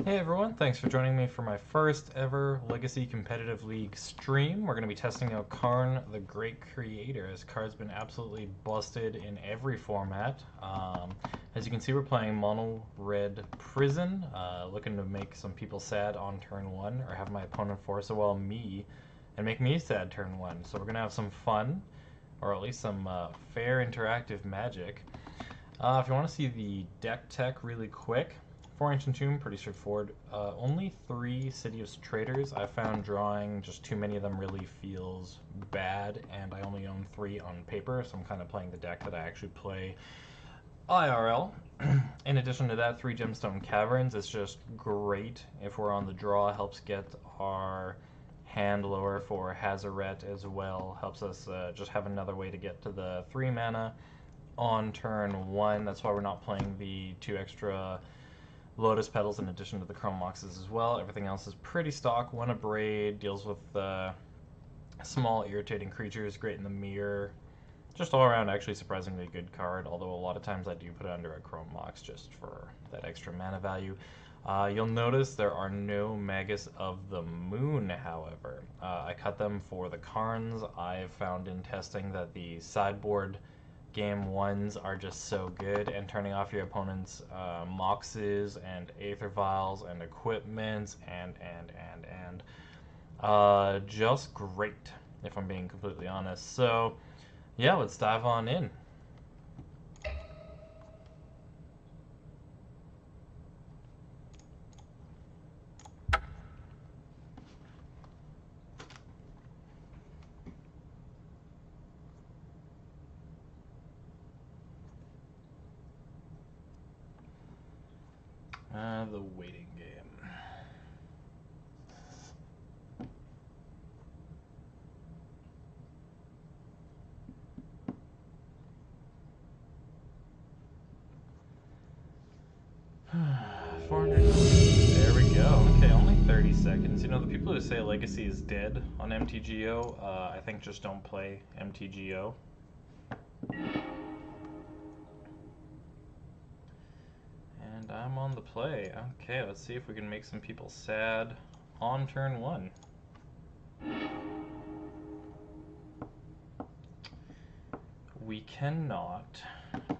Hey everyone, thanks for joining me for my first ever Legacy Competitive League stream. We're going to be testing out Karn, the Great Creator. This card's been absolutely busted in every format. As you can see, we're playing Mono Red Prison, looking to make some people sad on turn 1, or have my opponent force a well me, and make me sad turn 1. So we're going to have some fun, or at least some fair interactive magic. If you want to see the deck tech really quick, 4 Ancient Tomb, pretty straightforward. Only 3 Sidious Traders. I found drawing just too many of them really feels bad, and I only own 3 on paper, so I'm kind of playing the deck that I actually play IRL. In addition to that, 3 Gemstone Caverns is just great if we're on the draw. Helps get our hand lower for Hazaret as well. Helps us just have another way to get to the 3 mana on turn 1. That's why we're not playing the 2 extra Lotus Petals in addition to the Chrome Moxes as well. Everything else is pretty stock. 1 Abrade, deals with small irritating creatures, great in the mirror. Just all around actually surprisingly good card, although a lot of times I do put it under a Chrome Mox just for that extra mana value. You'll notice there are no Magus of the Moon, however. I cut them for the Karns. I've found in testing that the sideboard game ones are just so good, and turning off your opponent's Moxes and Aether Vials and equipments and just great, if I'm being completely honest. So yeah, let's dive on in. The waiting game. There we go. Okay, only 30 seconds. You know, the people who say Legacy is dead on MTGO, I think just don't play MTGO. And I'm on the play. Okay, let's see if we can make some people sad on turn 1. We cannot.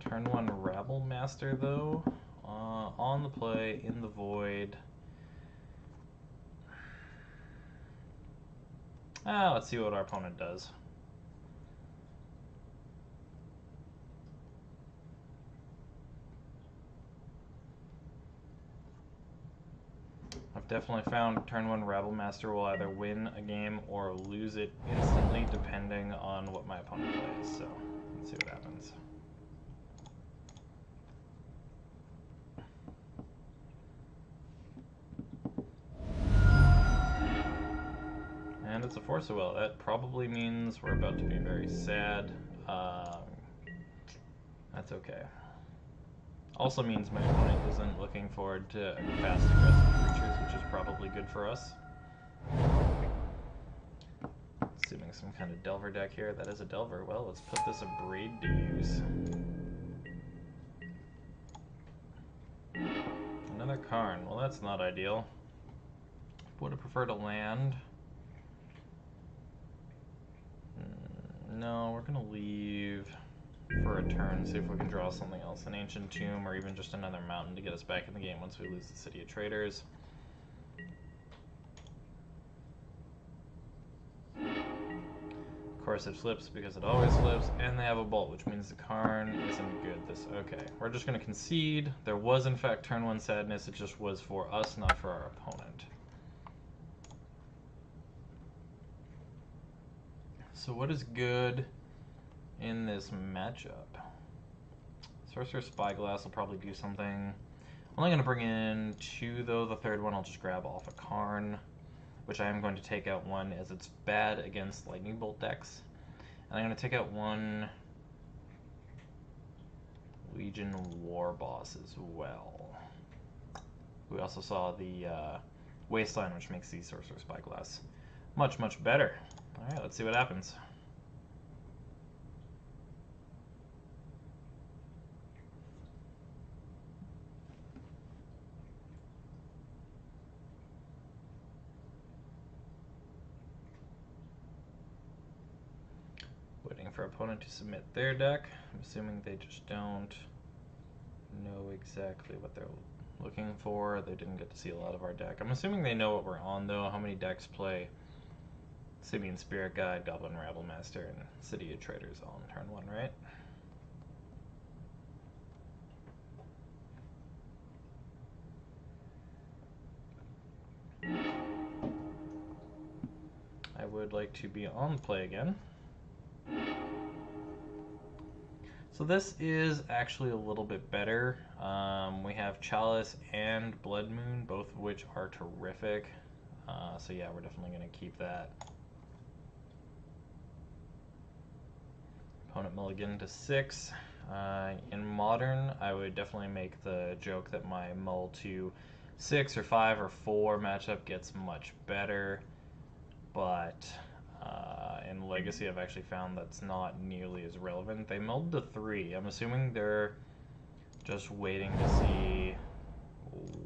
Turn 1 Rabble Master, though. On the play, in the void. Let's see what our opponent does. I've definitely found turn 1 Rabble Master will either win a game or lose it instantly, depending on what my opponent plays. So let's see what happens. And it's a Force of Will. That probably means we're about to be very sad. That's okay. Also means my opponent isn't looking forward to fast, aggressive creatures, which is probably good for us. Assuming some kind of Delver deck here. That is a Delver. Well, let's put this Abrade to use. Another Karn. Well, that's not ideal. Would have preferred a land. No, we're going to leave for a turn, see if we can draw something else. An Ancient Tomb, or even just another mountain to get us back in the game once we lose the City of Traders. Of course it flips because it always flips, and they have a Bolt, which means the Karn isn't good. Okay, we're just going to concede. There was in fact turn 1 sadness, it just was for us, not for our opponent. So what is good in this matchup? Sorcerer Spyglass will probably do something. I'm only going to bring in 2 though. The third one I'll just grab off a Karn, which I am going to take out 1 as it's bad against Lightning Bolt decks. And I'm going to take out 1 Legion War Boss as well. We also saw the Wasteland, which makes the Sorcerer Spyglass much, much better. Alright, let's see what happens. opponent to submit their deck. I'm assuming they just don't know exactly what they're looking for. They didn't get to see a lot of our deck. I'm assuming they know what we're on, though. How many decks play Simian Spirit Guide, Goblin Rabblemaster, and City of Traders all in turn 1, right? I would like to be on play again. So this is actually a little bit better. We have Chalice and Blood Moon, both of which are terrific. So yeah, we're definitely going to keep that. Opponent mulligan to 6. In Modern, I would definitely make the joke that my mull to 6 or 5 or 4 matchup gets much better, but in Legacy I've actually found that's not nearly as relevant. They mulled to 3. I'm assuming they're just waiting to see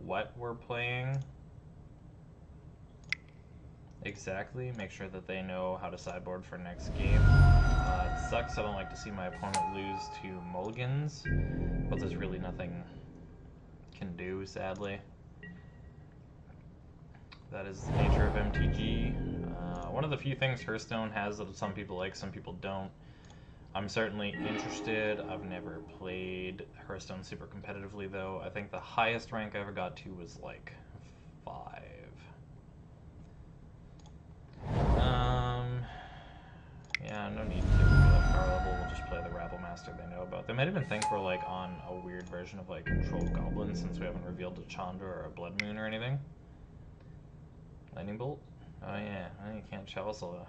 what we're playing exactly, make sure that they know how to sideboard for next game. It sucks, I don't like to see my opponent lose to mulligans, but there's really nothing can do, sadly. That is the nature of MTG. One of the few things Hearthstone has that some people like, some people don't. I'm certainly interested. I've never played Hearthstone super competitively, though. I think the highest rank I ever got to was like 5. Yeah, no need to be that power level. We'll just play the Rabblemaster they know about. They might even think we're like on a weird version of like Controlled Goblin, since we haven't revealed a Chandra or a Blood Moon or anything. Lightning Bolt? Oh yeah, you can't Chalice with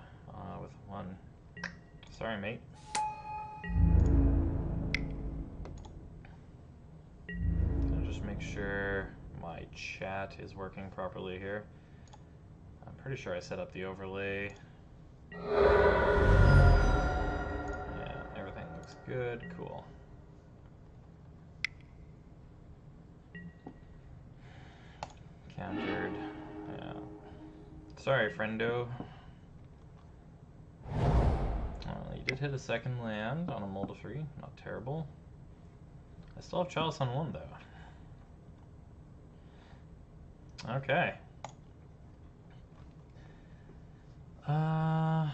1. Sorry, mate. I'll just make sure my chat is working properly here. I'm pretty sure I set up the overlay. Yeah, everything looks good. Cool. Countered. Yeah. Sorry, friendo. You did hit a second land on a mull to 3. Not terrible. I still have Chalice on 1, though. Okay. I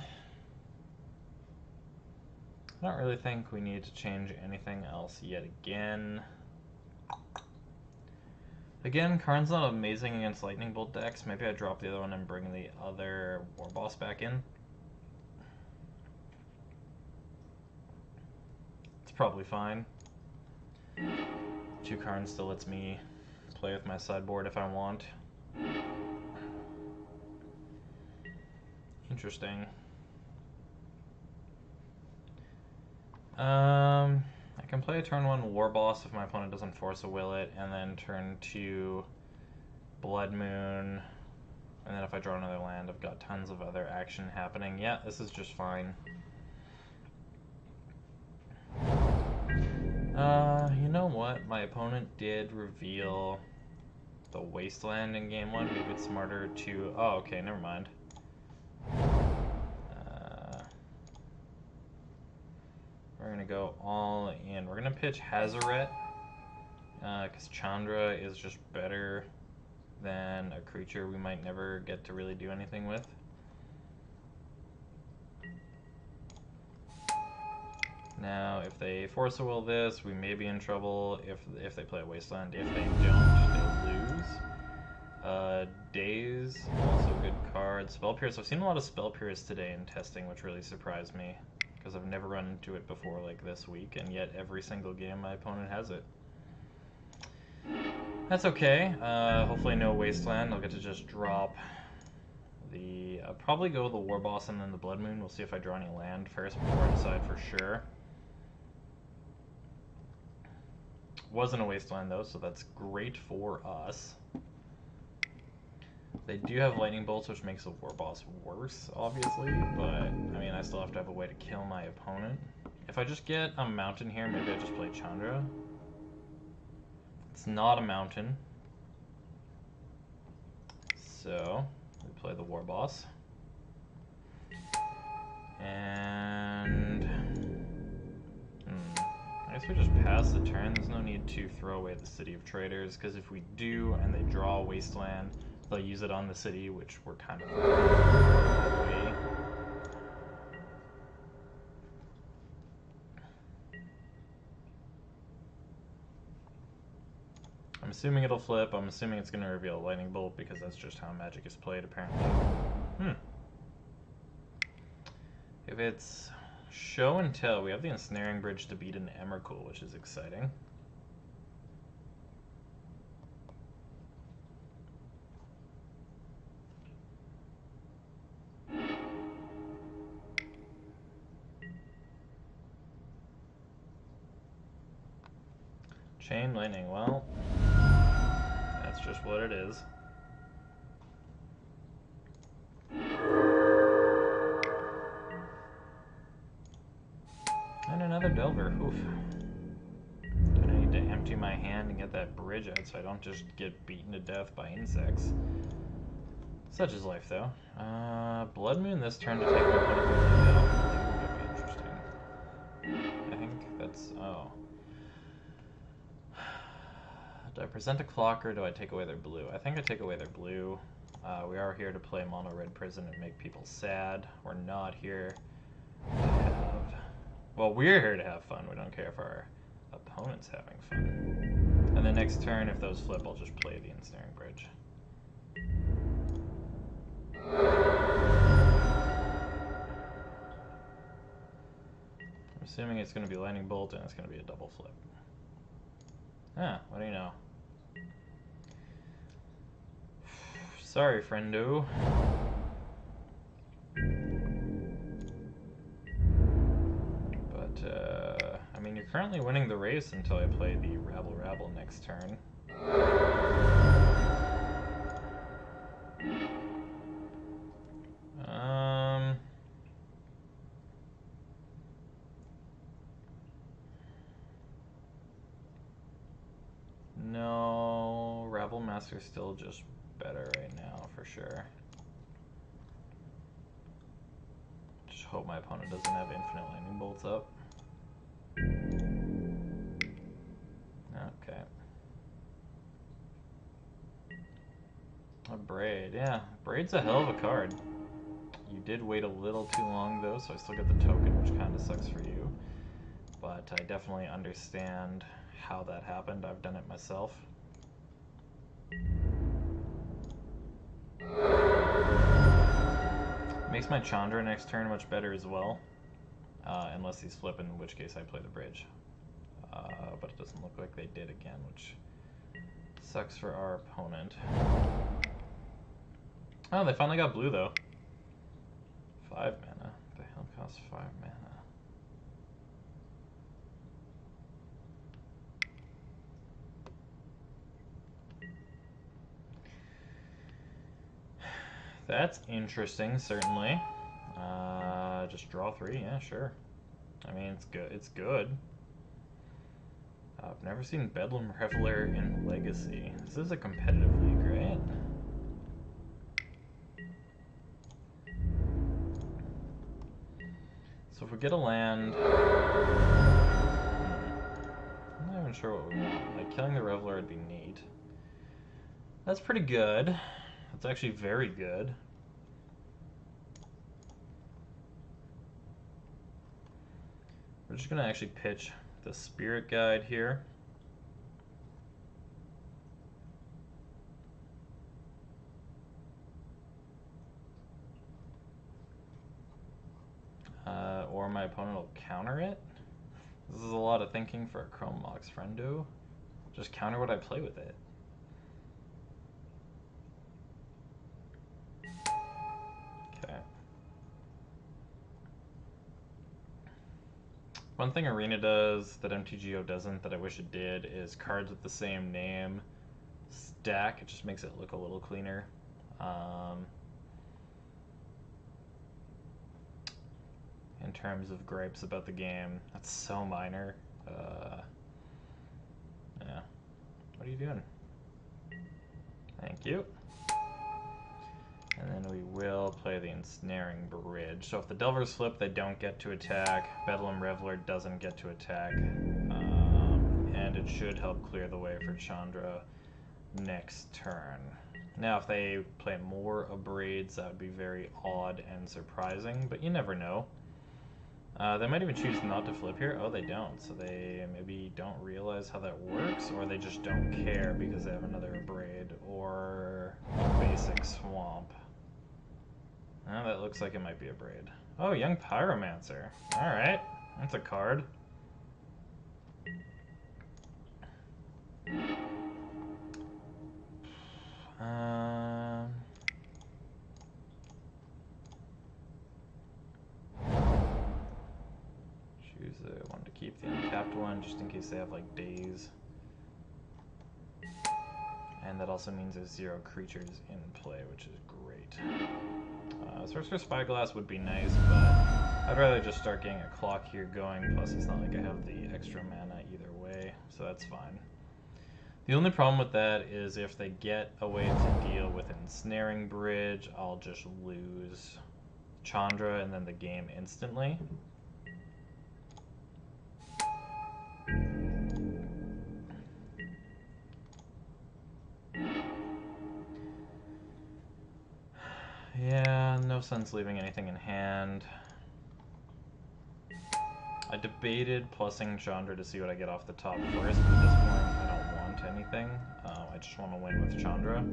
don't really think we need to change anything else yet again. Again, Karn's not amazing against Lightning Bolt decks. Maybe I drop the other one and bring the other War Boss back in. It's probably fine. 2 Karn still lets me play with my sideboard if I want. Interesting. I can play a turn 1 War Boss if my opponent doesn't force a will it, and then turn 2 Blood Moon, and then if I draw another land, I've got tons of other action happening. Yeah, this is just fine. You know what? My opponent did reveal the Wasteland in game 1. Maybe it's smarter to... Oh, okay, never mind. We're going to go all in. We're going to pitch Hazoret, because Chandra is just better than a creature we might never get to really do anything with. Now, if they force a will this, we may be in trouble if they play a Wasteland. If they don't, they lose. Daze, also a good card. Spell Pierce, I've seen a lot of Spell Pierce today in testing, which really surprised me, because I've never run into it before like this week, and yet every single game my opponent has it. That's okay. Hopefully no Wasteland. I'll get to just drop the... I'll probably go the War Boss and then the Blood Moon. We'll see if I draw any land first before I decide for sure. Wasn't a Wasteland though, so that's great for us. They do have Lightning Bolts, which makes the War Boss worse, obviously, but, I mean, I still have to have a way to kill my opponent. If I just get a mountain here, maybe I just play Chandra. It's not a mountain. So, we play the War Boss. And... I guess we just pass the turn. There's no need to throw away the City of Traders, because if we do and they draw Wasteland, they'll use it on the city, which we're kind of away. I'm assuming it'll flip. I'm assuming it's going to reveal a Lightning Bolt, because that's just how Magic is played, apparently. If it's Show and Tell, we have the Ensnaring Bridge to beat an Emrakul, which is exciting. Chain Lightning, well, that's just what it is. And another Delver, oof. I need to empty my hand and get that bridge out so I don't just get beaten to death by insects. Such is life, though. Blood Moon this turn to take my opponent with the would be interesting. I think that's... oh. Do I present a clock or do I take away their blue? I think I take away their blue. We are here to play Mono Red Prison and make people sad. We're not here to have... well, we're here to have fun. We don't care if our opponent's having fun. And the next turn, if those flip, I'll just play the Ensnaring Bridge. I'm assuming it's going to be Lightning Bolt and it's going to be a double flip. Ah, what do you know? Sorry, friendo. But, I mean, you're currently winning the race until I play the Rabble Rabble next turn. No, Rabble Master's still just better right now, for sure. Just hope my opponent doesn't have infinite Lightning Bolts up. Okay. A Braid, yeah. Braid's a hell of a card. You did wait a little too long, though, so I still get the token, which kind of sucks for you. But I definitely understand how that happened. I've done it myself. Makes my Chandra next turn much better as well. Unless he's flipping, in which case I play the bridge. But it doesn't look like they did again, which sucks for our opponent. Oh, they finally got blue, though. 5 mana. The hell costs 5 mana? That's interesting, certainly. Just draw 3, yeah, sure. I mean, it's good. It's good. I've never seen Bedlam Reveler in Legacy. This is a competitive league, right? So if we get a land... I'm not even sure what we want. Like, killing the Reveler would be neat. That's pretty good. That's actually very good. We're just going to actually pitch the Spirit Guide here. Or my opponent will counter it. This is a lot of thinking for a Chrome Mox friendo. Just counter what I play with it. Okay. One thing Arena does that MTGO doesn't that I wish it did is cards with the same name stack. It just makes it look a little cleaner. In terms of gripes about the game, that's so minor. Yeah. What are you doing? Thank you. And then we will play the Ensnaring Bridge. So if the Delvers flip, they don't get to attack. Bedlam Reveler doesn't get to attack. and it should help clear the way for Chandra next turn. Now, if they play more Abrades, that would be very odd and surprising, but you never know. They might even choose not to flip here. Oh, they don't. So they maybe don't realize how that works, or they just don't care because they have another Abrade or a basic Swamp. Oh, that looks like it might be Abrade. Oh, Young Pyromancer. Alright, that's a card. Choose the one to keep the untapped one, just in case they have like days. And that also means there's 0 creatures in play, which is great. Sorcerer Spyglass would be nice, but I'd rather just start getting a clock here going, plus it's not like I have the extra mana either way, so that's fine. The only problem with that is if they get a way to deal with Ensnaring Bridge, I'll just lose Chandra and then the game instantly. Yeah, no sense leaving anything in hand. I debated plussing Chandra to see what I get off the top first, but at this point I don't want anything. I just want to win with Chandra.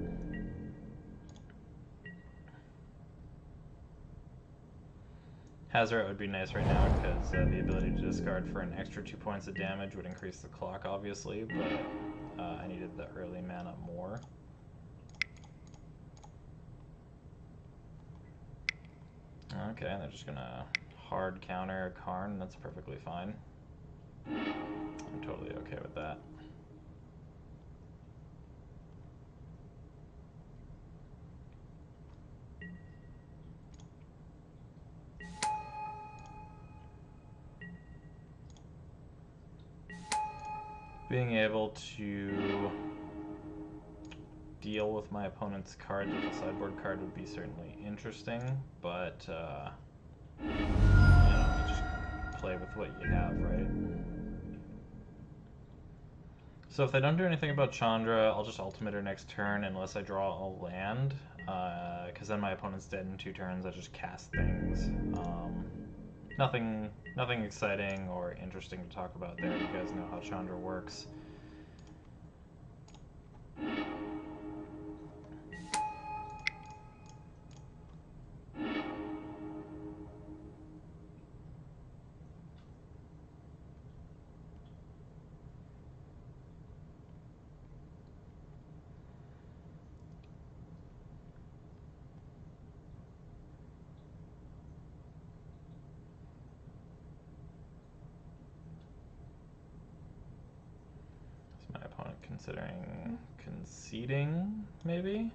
Hazoret would be nice right now because the ability to discard for an extra 2 points of damage would increase the clock, obviously, but I needed the early mana more. Okay, they're just gonna hard counter Karn, that's perfectly fine. I'm totally okay with that. Being able to deal with my opponent's cards with a sideboard card would be certainly interesting, but you know, you just play with what you have, right? So if they don't do anything about Chandra, I'll just ultimate her next turn unless I draw a land, because then my opponent's dead in 2 turns. I just cast things. Nothing exciting or interesting to talk about there. You guys know how Chandra works. My opponent considering conceding, maybe?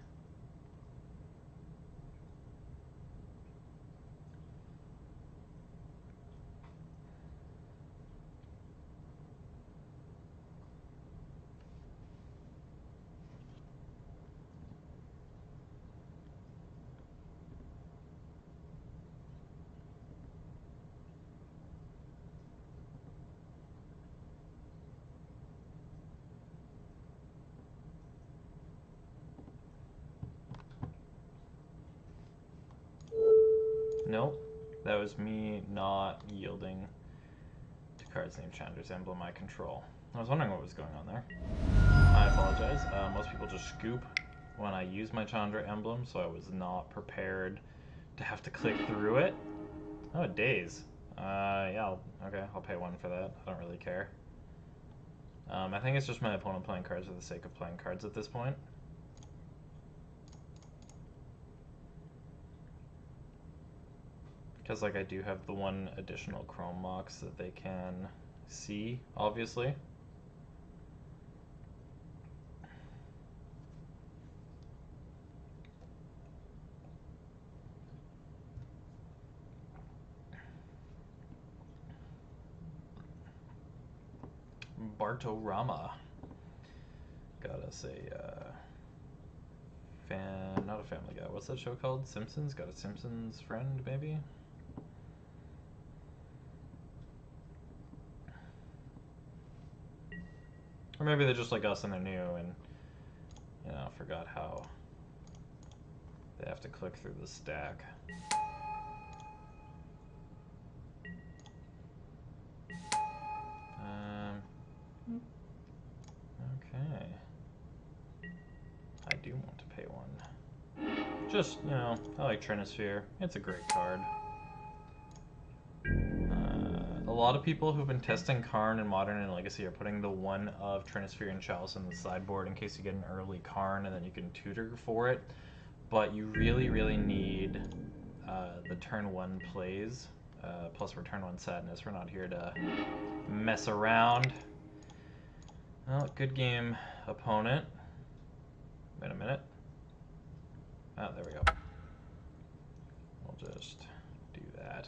Nope, that was me not yielding to cards named Chandra's Emblem I control. I was wondering what was going on there. I apologize. Most people just scoop when I use my Chandra Emblem, so I was not prepared to have to click through it. Oh, days. Yeah, okay, I'll pay 1 for that. I don't really care. I think it's just my opponent playing cards for the sake of playing cards at this point. Because, like, I do have the 1 additional Chrome Mox that they can see, obviously. Bartorama. Got us a, not a Family Guy. What's that show called? Simpsons? Got a Simpsons friend, maybe? Or maybe they're just like us and they're new and, you know, forgot how they have to click through the stack. Okay. I do want to pay one. Just, you know, I like Trinisphere. It's a great card. A lot of people who've been testing Karn in Modern and Legacy are putting the one of Trinisphere and Chalice in the sideboard in case you get an early Karn and then you can tutor for it. But you really, really need the turn 1 plays. Plus we're turn 1 Sadness. We're not here to mess around. Well, good game, opponent. Wait a minute. Ah, there we go. We'll just do that.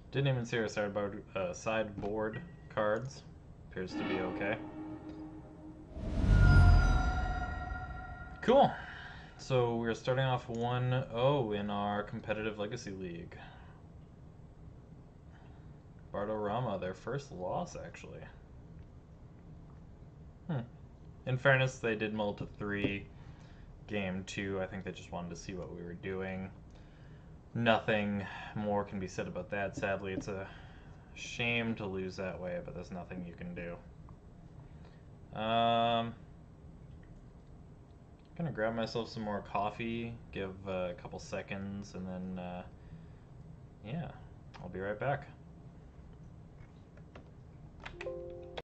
Didn't even see our sideboard cards. Appears to be okay. Cool. So we're starting off 1-0 in our competitive Legacy League. Bardo-Rama, their first loss, actually. In fairness, they did mull to 3. Game 2, I think they just wanted to see what we were doing. Nothing more can be said about that. Sadly, it's a shame to lose that way, but there's nothing you can do. Gonna grab myself some more coffee, give a couple seconds, and then, yeah, I'll be right back.